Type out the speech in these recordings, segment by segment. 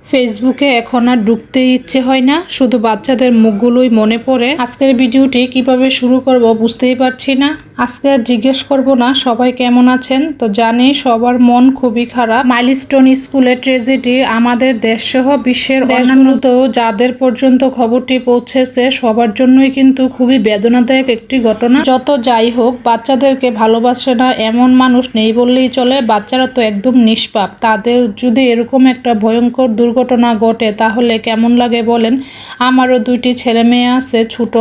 ফেসবুকে এখন আর ঢুকতে ইচ্ছে হয় না, শুধু বাচ্চাদের মুখগুলোই মনে পড়ে। আজকের ভিডিওটি কিভাবে শুরু করব বুঝতেই পারছি না। আজকে আর জিজ্ঞেস করব না সবাই কেমন আছেন, তো জানি সবার মন খুবই খারাপ। মাইলস্টোন স্কুলের ট্র্যাজেডি আমাদের দেশ সহ বিশ্বের দেশগুলোতেও যাদের পর্যন্ত খবরটি পৌঁছেছে সবার জন্যই কিন্তু খুবই বেদনাদায়ক একটি ঘটনা। যত যাই হোক, বাচ্চাদেরকে ভালোবাসে না এমন মানুষ নেই বললেই চলে। বাচ্চারা তো একদম নিষ্পাপ, তাদের যদি এরকম একটা ভয়ঙ্কর দুর্ঘটনা ঘটে তাহলে কেমন লাগে বলেন। আমারও দুইটি ছেলে মেয়ে আছে ছোট,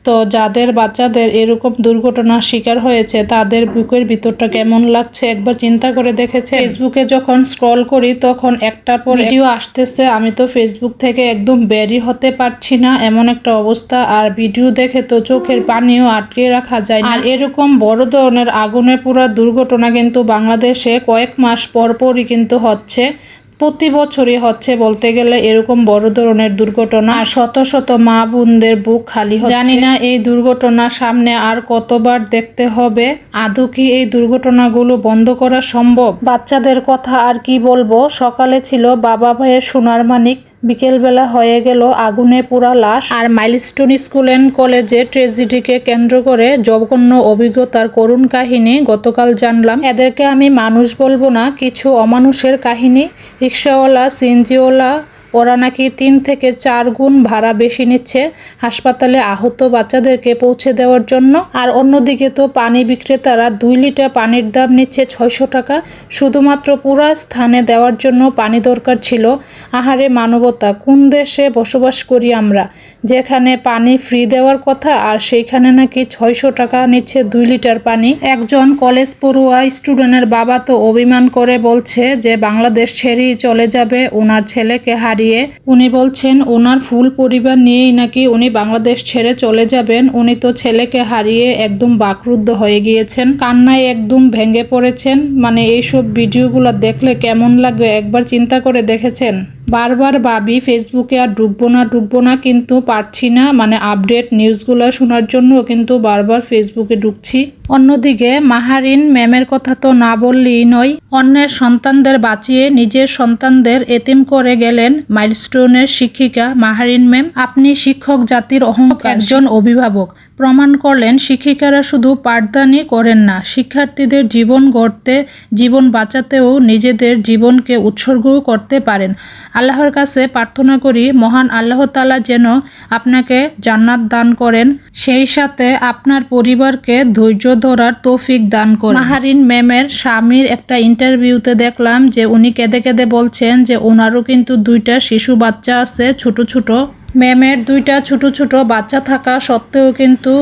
তো যাদের বাচ্চাদের এরকম দুর্ঘটনার শিকার হয়েছে তাদের বুকের ভিতরটা কেমন লাগছে একবার চিন্তা করে দেখেছে। ফেসবুকে যখন স্ক্রল করি তখন একটার পর ভিডিও আসতেছে, আমি তো ফেসবুক থেকে একদম বেরি হতে পারছি না, এমন একটা অবস্থা। আর ভিডিও দেখে তো চোখের পানিও আটকে রাখা যায় না। আর এরকম বড় ধরনের আগুনে পুরা দুর্ঘটনা কিন্তু বাংলাদেশে কয়েক মাস পরপরই কিন্তু হচ্ছে, প্রতি বছরই হচ্ছে বলতে গেলে এরকম বড় ধরনের দুর্ঘটনা। আর শত শত মা বোনদের বুক খালি হচ্ছে। জানি না এই দুর্ঘটনা সামনে আর কতবার দেখতে হবে। আদৌ কি এই দুর্ঘটনাগুলো বন্ধ করা সম্ভব? বাচ্চাদের কথা আর কি বলবো, সকালে ছিল বাবা ভাইয়ের সোনার মানিক, বিকেলবেলা হয়ে গেল আগুনে পুরা লাশ। আর মাইলস্টোন স্কুল অ্যান্ড কলেজে ট্র্যাজেডিকে কেন্দ্র করে জঘন্য অভিজ্ঞতার করুণ কাহিনী গতকাল জানলাম। এদেরকে আমি মানুষ বলবো না, কিছু অমানুষের কাহিনী। রিক্সাওয়ালা, সিএনজিওয়ালা, ওরা নাকি 3 থেকে 4 গুণ ভাড়া বেশি নিচ্ছে হাসপাতালে আহত বাচ্চাদেরকে পৌঁছে দেওয়ার জন্য। আর অন্যদিকে তো পানি বিক্রেতারা 2 লিটার পানির দাম নিচ্ছে 600 টাকা, শুধুমাত্র পুরা স্থানে দেওয়ার জন্য পানি দরকার ছিল। আহারে মানবতা, কোন দেশে বসবাস করি আমরা, যেখানে পানি ফ্রি দেওয়ার কথা আর সেইখানে নাকি 600 টাকা নিচ্ছে 2 লিটার পানি। একজন কলেজ পড়ুয়া স্টুডেন্টের বাবা তো অভিমান করে বলছে যে বাংলাদেশ ছেড়েই চলে যাবে ওনার ছেলেকে হারিয়ে। উনি বলছেন ওনার ফুল পরিবার নিয়েই নাকি উনি বাংলাদেশ ছেড়ে চলে যাবেন। উনি তো ছেলেকে হারিয়ে একদম বাকরুদ্ধ হয়ে গিয়েছেন, কান্নায় একদম ভেঙে পড়েছেন। মানে এইসব ভিডিওগুলো দেখলে কেমন লাগবে একবার চিন্তা করে দেখেছেন? বারবার ভাবি ফেসবুকে আর ঢুকবো না কিন্তু পারছি না। মানে আপডেট নিউজগুলো শোনার জন্য কিন্তু বারবার ফেসবুকে ঢুকছি। অন্যদিকে মাহারিন ম্যামের কথা তো না বললেই নয়। অন্যের সন্তানদের বাঁচিয়ে নিজের সন্তানদের এতিম করে গেলেন মাইলস্টোনের শিক্ষিকা মাহারিন ম্যাম। আপনি শিক্ষক জাতির অহংকার, একজন অভিভাবক প্রমাণ করলেন শিক্ষিকারা শুধু পাঠদানই করেন না, শিক্ষার্থীদের জীবন গড়তে, জীবন বাঁচাতেও নিজেদের জীবনকে উৎসর্গও করতে পারেন। আল্লাহর কাছে প্রার্থনা করি মহান আল্লাহ তাআলা যেন আপনাকে জান্নাত দান করেন, সেই সাথে আপনার পরিবারকে ধৈর্য ধরার তৌফিক দান করেন। মাহারিন ম্যামের স্বামীর একটা ইন্টারভিউতে দেখলাম যে উনি কেঁদে কেঁদে বলছেন যে ওনারও কিন্তু 2টা শিশু বাচ্চা আছে ছোট ছোট। ম্যামের 2টা ছোট ছোট বাচ্চা থাকা সত্ত্বেও কিন্তু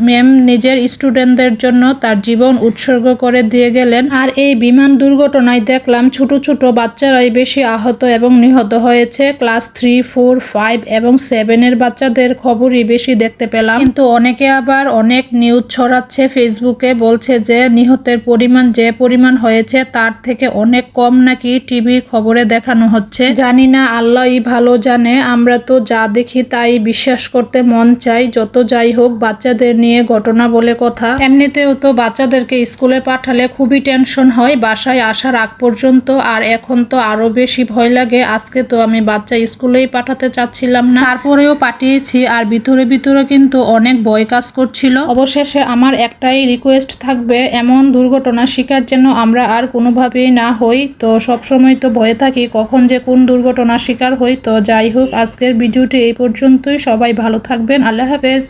ম্যাম নিজের স্টুডেন্টদের জন্য তার জীবন উৎসর্গ করে দিয়ে গেলেন। আর এই বিমান দুর্ঘটনায় দেখলাম ছোট ছোট বাচ্চারাই বেশি আহত এবং নিহত হয়েছে। ক্লাস 3, 4, 5 এবং 7 এর বাচ্চাদের খবরই বেশি দেখতে পেলাম। কিন্তু অনেকে আবার অনেক নিউজ ছড়াচ্ছে ফেসবুকে, বলছে যে নিহতের পরিমাণ যে পরিমাণ হয়েছে তার থেকে অনেক কম নাকি টিভির খবরে দেখানো হচ্ছে। জানি না, আল্লাহই ভালো জানে। আমরা তো যা দেখি তাই বিশ্বাস করতে মন চাই। যত যাই হোক, বাচ্চাদের নিয়ে ঘটনা বলে কথা। এমনিতেও তো বাচ্চাদেরকে স্কুলে পাঠালে খুবই টেনশন হয় বাসায় আসার আগ পর্যন্ত, আর এখন তো আরো বেশি ভয় লাগে। আজকে তো আমি বাচ্চা স্কুলেই পাঠাতে চাচ্ছিলাম না, তারপরেও পাঠিয়েছি। আর ভিতরে ভিতরে কিন্তু অনেক ভয় কাজ করছিল। অবশেষে আমার একটাই রিকোয়েস্ট থাকবে, এমন দুর্ঘটনার শিকার যেন আমরা আর কোনোভাবেই না হই। তো সবসময় তো ভয়ে থাকি কখন যে কোন দুর্ঘটনার শিকার হই। তো যাই হোক, আজকের ভিডিওটি এই পর্যন্তই। সবাই ভালো থাকবেন, আল্লাহ হাফেজ।